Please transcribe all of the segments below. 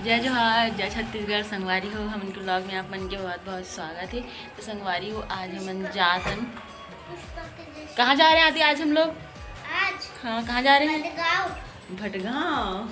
जय जोहार, जय छत्तीसगढ़। संगवारी हो हमन के ब्लॉग में आप मन के बहुत बहुत स्वागत है। तो संगवारी हो आज हमन जातन कहाँ जा रहे हैं आदि आज हम लोग? आज हाँ कहाँ जा रहे हैं? भटगांव। भटगांव।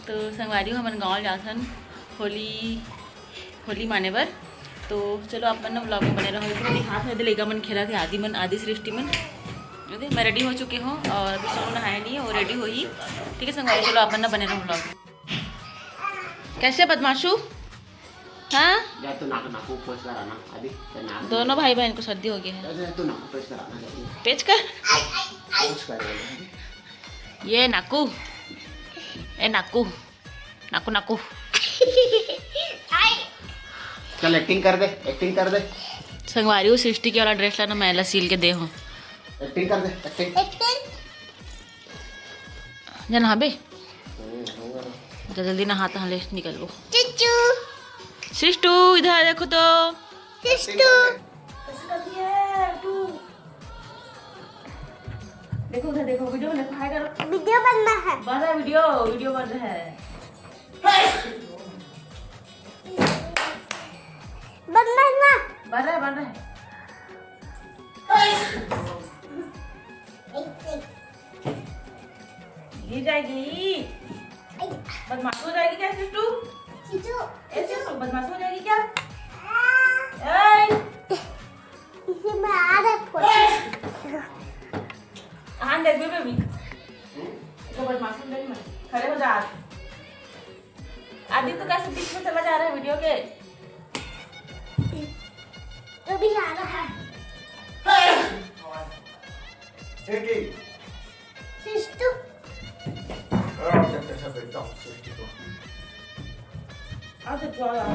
तो संगवारी हो हमन गाँव जातन होली माने बर। तो चलो आप मन ब्लॉग में बने रहो। मेरे हाथ में लड़का मन खेला थे आदि सृष्टि मन। मैं रेडी हो चुकी हूँ और अभी सोनू नहाया नहीं है, वो रेडी हो ही। ठीक है संगवारी, चलो आप ना बने रहो ब्लॉग में। कैसे बदमाशू? हाँ दोनों भाई बहन को सर्दी हो गई है। पेच कर ये नाकू, ए नाकू नाकू नाकू। चल एक्टिंग कर दे। संगवारी हो सृष्टि के वाला ड्रेस लाना, मैं सील के दे हूँ। एक्टिंग कर दे एक्टिंग। जा नहा बे, जल्दी नहा तो ले निकल गो। सृष्टु इधर देखो तो। देखो उधर देखो, वीडियो में देखो, हाय करो। वीडियो बनना है। बन रहा है वीडियो बन रहा है। बनना है ना। बन रहा है। गिर जाएगी, बदमाश हो जाएगी क्या सिस्टू? ऐसे बदमाश हो जाएगी क्या? इसमें आ रहा है। हाँ देख बेबी, इसको बदमाश हो जाएगी। मैं खड़े हो जा। आदि तो कैसे बीच में चला जा रहा है वीडियो के? तो भी आ रहा है।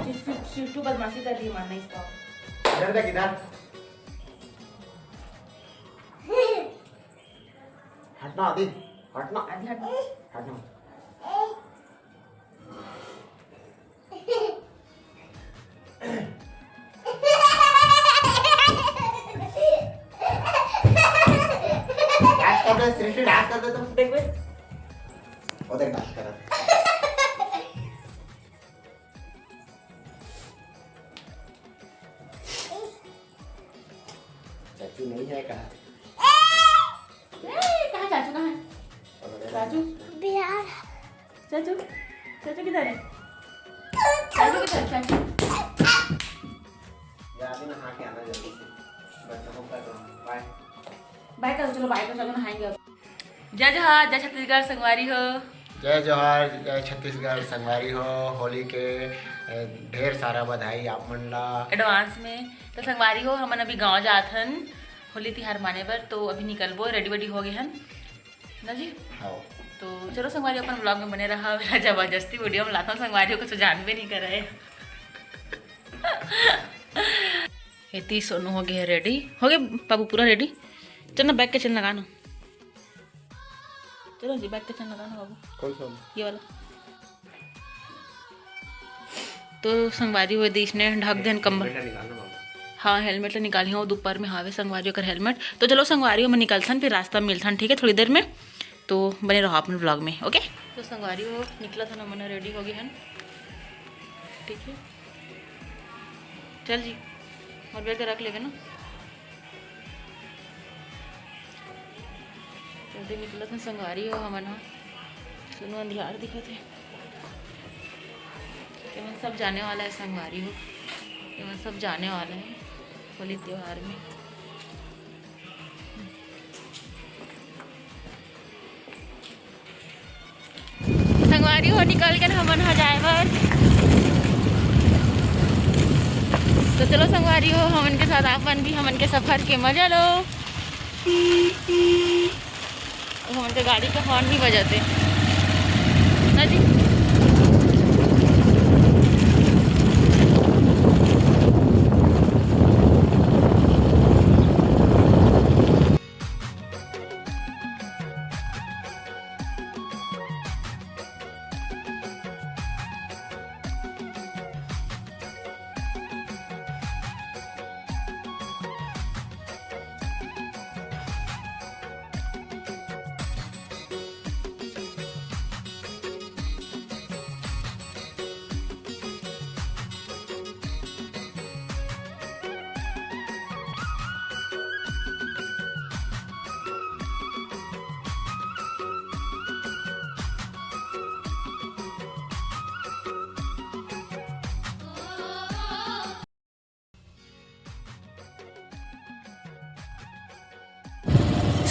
सिस्टू सिस्टू बदमाशी कर रही है, मारना इसको। हटना आदि, हटना आदि हट। हटना। सृष्टि डांस कर दे तुम। देख बे, वो देख डांस कर रहा है। चाचू नहीं है कहा? कहाँ चाचू कहाँ है? चाचू बिहार। चाचू किधर है? चाचू किधर है? चाचू यार ना नहा के आना जल्दी से। बच्चों को कर दो। बाय बाय करो, चलो बाय करो, चलो नहाएंगे अब। जय जोहार, जय छत्तीसगढ़। संगवारी हो जय जोहार, जय छत्तीसगढ़। संगवारी हो होली के ढेर सारा बधाई आप मन ला एडवांस में। तो संगवारी हो हमन अभी गांव जात हन होली तिहार माने बर। तो अभी निकलबो, रेडी वेडी हो गए हन ना जी। हाँ। तो चलो संगवारी अपन ब्लॉग में बने रहा। मेरा जबरदस्ती वीडियो में लाता हूँ, संगवारी को कुछ जानबे नहीं कर रहे। इतनी सोनू हो गए रेडी, हो गए बाबू पूरा रेडी। चल ना बैग के चल लगा ना, चलो जी बैग के चल लगा ना बाबू। कौन सा? ये वाला। तो संगवारी हुए दी इसने ढक देन कंबल। हाँ हेलमेट निकाली हूँ, दोपहर में हावे संगवारी कर हेलमेट। तो चलो संगवारी में निकलथन, फिर रास्ता में मिलथन। ठीक है थोड़ी देर में, तो बने रहो अपने ब्लॉग में। ओके तो संगवारी हो निकला था ना, मैंने रेडी हो गए हैं। ठीक है चल जी, और बैग रख लेगा ना। जल्दी निकला था संगवारी हो हमन। हाँ सुनो अंधियार दिखा थे। मैं सब जाने वाला है संगवारी हो, मैं सब जाने वाला है होली त्योहार में। संगवारी हो निकल कर हमन हो जाए बर। तो चलो संगवारी हो हमन के साथ आपन भी हमन के सफर के मजा लो। हमन के गाड़ी का हॉर्न भी बजाते ना जी।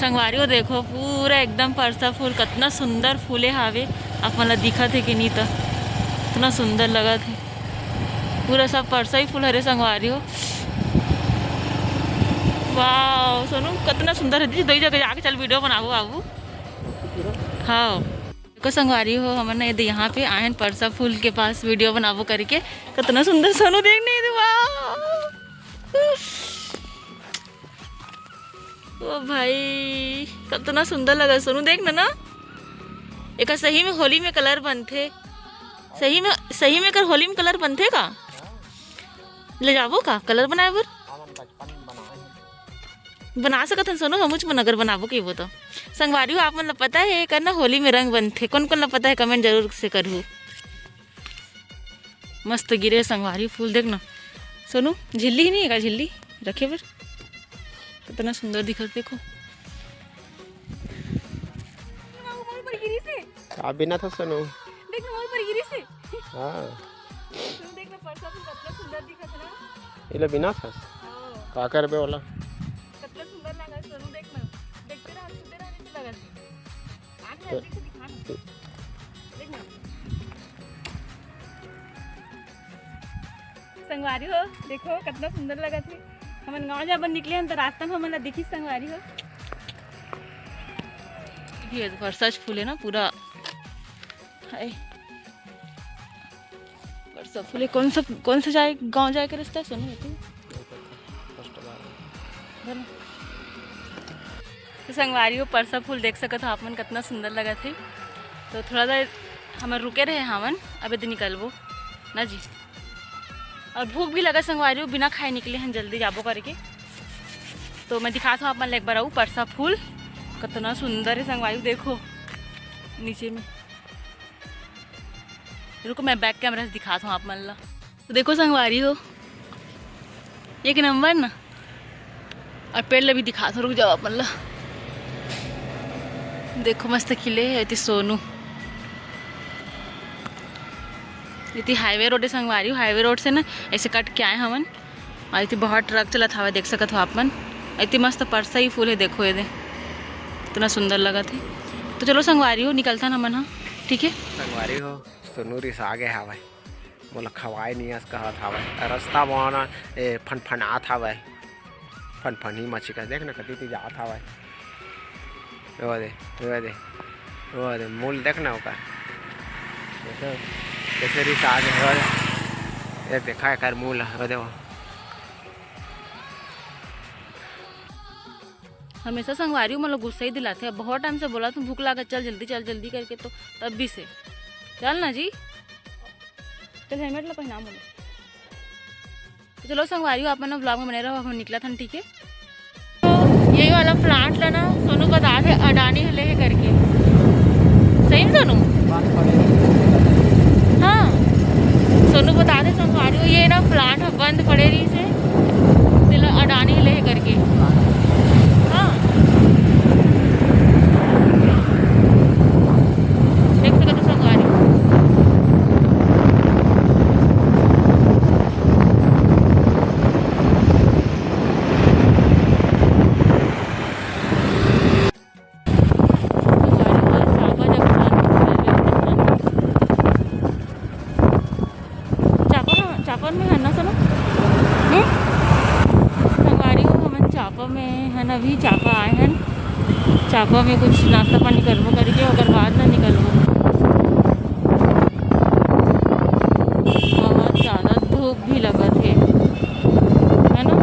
संगवारी हो देखो पूरा एकदम परसा फूल कितना सुंदर फूले हावे आप मन ला दिखत है कि नहीं तो इतना सुंदर लगत है पूरा सब परसा ही फूल हरे संगवारी हो। वाह सोनू कितना सुंदर है दो जगह जाके चल वीडियो बनाबो बाबू। हाँ देखो संगवारी हो हमने यदि यहाँ पे आए हैं परसा फूल के पास वीडियो बनाबो करके कितना सुंदर सोनू देखने ओ भाई कितना सुंदर लगा सोनू देखना ना एक सही में होली में कलर बनते सही में कर होली में कलर बनते का ले जाबो का कलर बनाए बर बना सकत हन सोनू हम मन अगर बनाबो के वो तो संगवारी हो आप मन ला पता है करना होली में रंग बनते कौन कौन ला पता है कमेंट जरूर से करहु। मस्त गिरे संगवारी फूल देखना सोनू झिल्ली ही नहीं है का झिल्ली रखे बर कितना सुंदर दिखत देखो आप बिना था सुनो देखना मोर पर गिरी से हाँ तुम देखना परसा फूल कितना सुंदर दिखत ना इले बिना था का करबे वाला कितना सुंदर लगा सोनू देखना देखते रहने से लगा आंख जल्दी से दिखाना देखना संगवारी हो देखो कितना सुंदर लगा थे हमन गाँव जब निकले हम तो रास्ता में हमन दिखी संगवारी हो ये परसा फूल है ना पूरा हाय परसा फूल कौन सा जाए गांव जाए के रास्ता सुनो तो संगवारी हो परसा फूल देख सकत हो आप मन कितना सुंदर लगा थे तो थोड़ा देर हम रुके रहे हमन अब यदि निकलबो ना जी और भूख भी लगा संगवारी हो बिना खाए निकले हैं जल्दी जाबो करके तो मैं दिखाता हूँ आप मन एक बार आऊँ परसा फूल कितना सुंदर है संगवारी देखो नीचे में रुको मैं बैक कैमरा से दिखाता हूँ आप मन ला तो देखो संगवारी हो एक नंबर ना और पेड़ ला भी दिखाता हूँ रुक जाओ आप मन ला देखो मस्त खिले है सोनू इतनी हाईवे रोड है संगवारी हाईवे रोड से ना ऐसे कट के आए हमन और इतनी बहुत ट्रक चलत हवा देख सकत हो आप मन इतनी मस्त परसा ही फूल है देखो ये इतना सुंदर लगा थे तो चलो संगवारी हो निकलता ना मन हाँ ठीक है संगवारी हो सोनू रिस आगे हवा मोला खवाए नहीं अस कहत हवा रास्ता बना फनफनात हवा फनफनी मछी का देख ना कति जात हवा वो दे मूल देख ना ओका देखो कैसे रिस आगे हवा ये देखा है कर मूल है देखो हमेशा संगवारी मतलब गुस्सा ही दिलाते हैं बहुत टाइम से बोला तुम भूख लगा चल जल्दी करके तो तब भी से चल ना जी चल हेलमेट ला पहना बोलो तो चलो संगवारी आप अपना ब्लॉग में बने रहो हम निकला था ठीक है तो यही वाला प्लांट लेना सोनू बता थे अडानी ले करके सही में सोनू हाँ सोनू बता दे संगवारी हो ये ना प्लांट बंद पड़े रही से अडानी ले करके चापा में है ना सुनो संगवारी हो हम चापा में है ना अभी चापा आए हैं चापा में कुछ नाश्ता पानी करबो करके अगर बाद ना निकलबो बहुत ज़्यादा धूप भी लगा थे है ना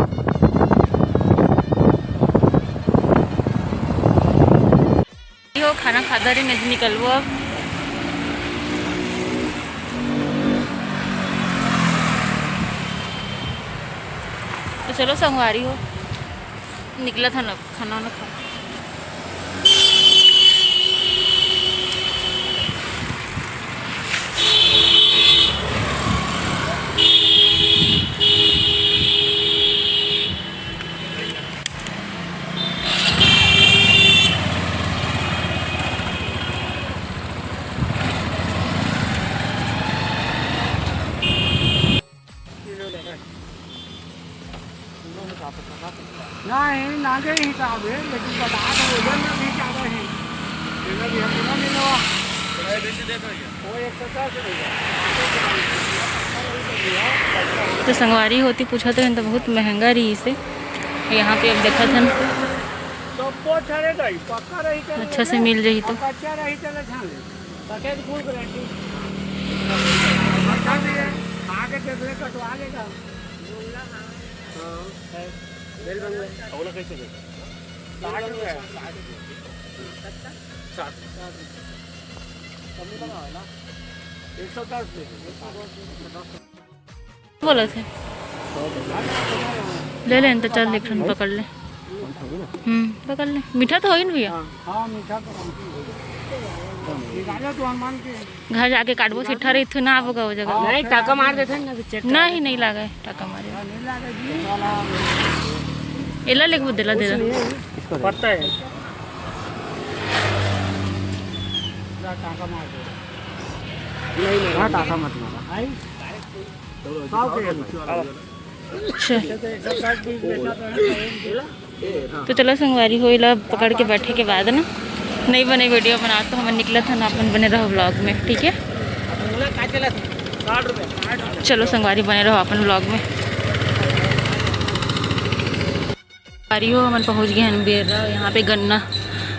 हो खाना खाता रही नहीं निकलबो अब तो चलो संगवारी हो निकला था ना खाना ना खा नहीं ना के हिसाब है, लेकिन बता दो वजन में भी ज़्यादा है। तेरा भी अपना नहीं लगा। वो 150 रुपया। तो संगवारी होती पूछा तो तो बहुत महंगा रही इसे। यहाँ पे अब देखा था सबको चलेगा ही, पक्का रही चलेगा। अच्छा से मिल रही तो अच्छा रही चले छान पैकेट फुल गारंटी। अच्छा भी है, आगे टेबले कटवा लेगा। हाँ, है। बेल बंगले। अगला कैसे देगा? 60 रुपया। 60। कम लगा है ना? 110 दे। बोला थे ले लें तो चल लिखन पकड़ ले। पकड़ ले। मीठा तो हो ही नहीं भैया। हाँ मीठा तो निकालो तो हनुमान के घर जाके काटबो सिट्ठा रही थी ना होगा वो जगह। नहीं टाका मार देते हैं ना चेक नहीं नहीं लगा है टाका मारे। नहीं लगा जी एला लेके दिला दे दे पड़ता है टाका मार दे नहीं हाँ टाका मत मारा आई अच्छा तो चलो संगवारी हो इला पकड़ के बैठे के बाद ना नई बने वीडियो बना तो हमें निकला था ना अपन बने रहो व्लॉग में। ठीक है चलो संगवारी बने रहो अपन व्लॉग में। संगवारी हो हमन पहुँच गए हैं बेरा। यहाँ पे गन्ना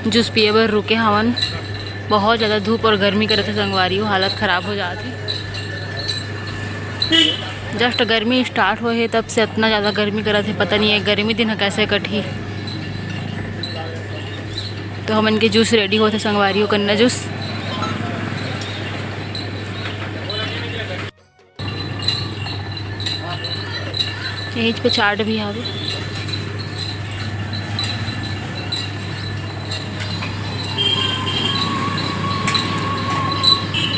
जूस पिए बर रुके हवन। बहुत ज़्यादा धूप और गर्मी करे थे संगवारी हो, हालत ख़राब हो जाती। जस्ट गर्मी स्टार्ट हो है तब से इतना ज़्यादा गर्मी करा थे, पता नहीं है गर्मी दिन कैसे कटी। तो हम इनके जूस रेडी होते संगवारी हो गन्ना जूस। यहीं पे चाट भी आवे।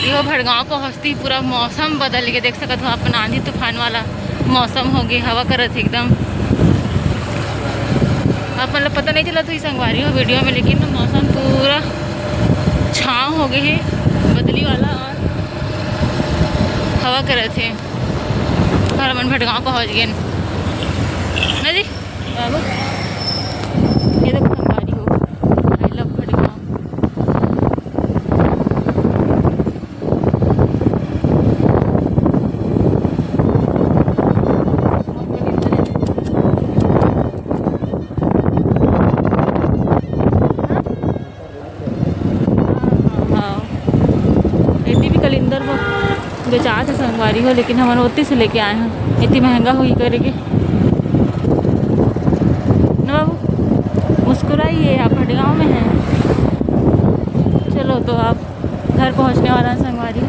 यो भड़गांव को हंसती पूरा मौसम बदल के देख सकते हो अपन। आंधी तूफान वाला मौसम हो गया, हवा करत एकदम। अब मतलब पता नहीं चला तो संगवारी हो वीडियो में, लेकिन मौसम पूरा छाँव हो गए है बदली वाला और हवा करत है। और अपन भड़गांव पहुँच गए ना जी बाबू। ये देखो संगवारी हो आई लव भड़गांव। कलिंदर वो बेचा थे संगवारी हो, लेकिन हम ओती से लेके आए हैं। इतनी महंगा हुई करेगी ना बाबू। मुस्कुराइए, आप भड़गांव में हैं। चलो तो आप घर पहुंचने वाला है संगवारी।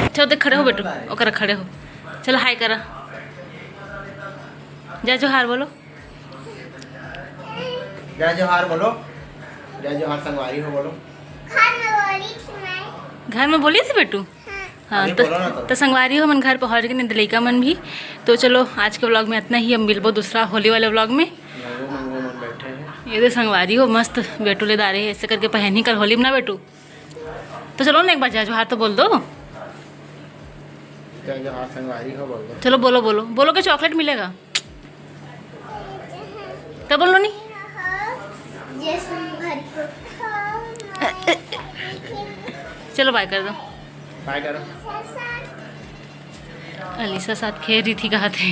चलो देख खड़े हो बेटू, ओकरा खड़े हो। चलो हाय करा, जय जोहार बोलो। जय जोहार बोलो। जय जोहार संगवारी हो बोलो। घर में बोली थी बेटू। हाँ तो संगवारी हो मन घर पहुँच गए निदलिका मन भी। तो चलो आज के व्लॉग में इतना ही। हम मिलबो दूसरा होली वाले व्लॉग में। ये तो संगवारी हो मस्त बेटू ले दारे है ऐसे करके पहन ही कर होली में ना बेटू। तो चलो ना एक बार जय जोहार तो बोल दो। जय जोहार संगवारी हो बोल दो। चलो बोलो बोलो बोलो कि चॉकलेट मिलेगा तब बोलो नहीं। चलो बाय कर दो। बाय करो। अलीसा साथ खेल रही थी कहा थे।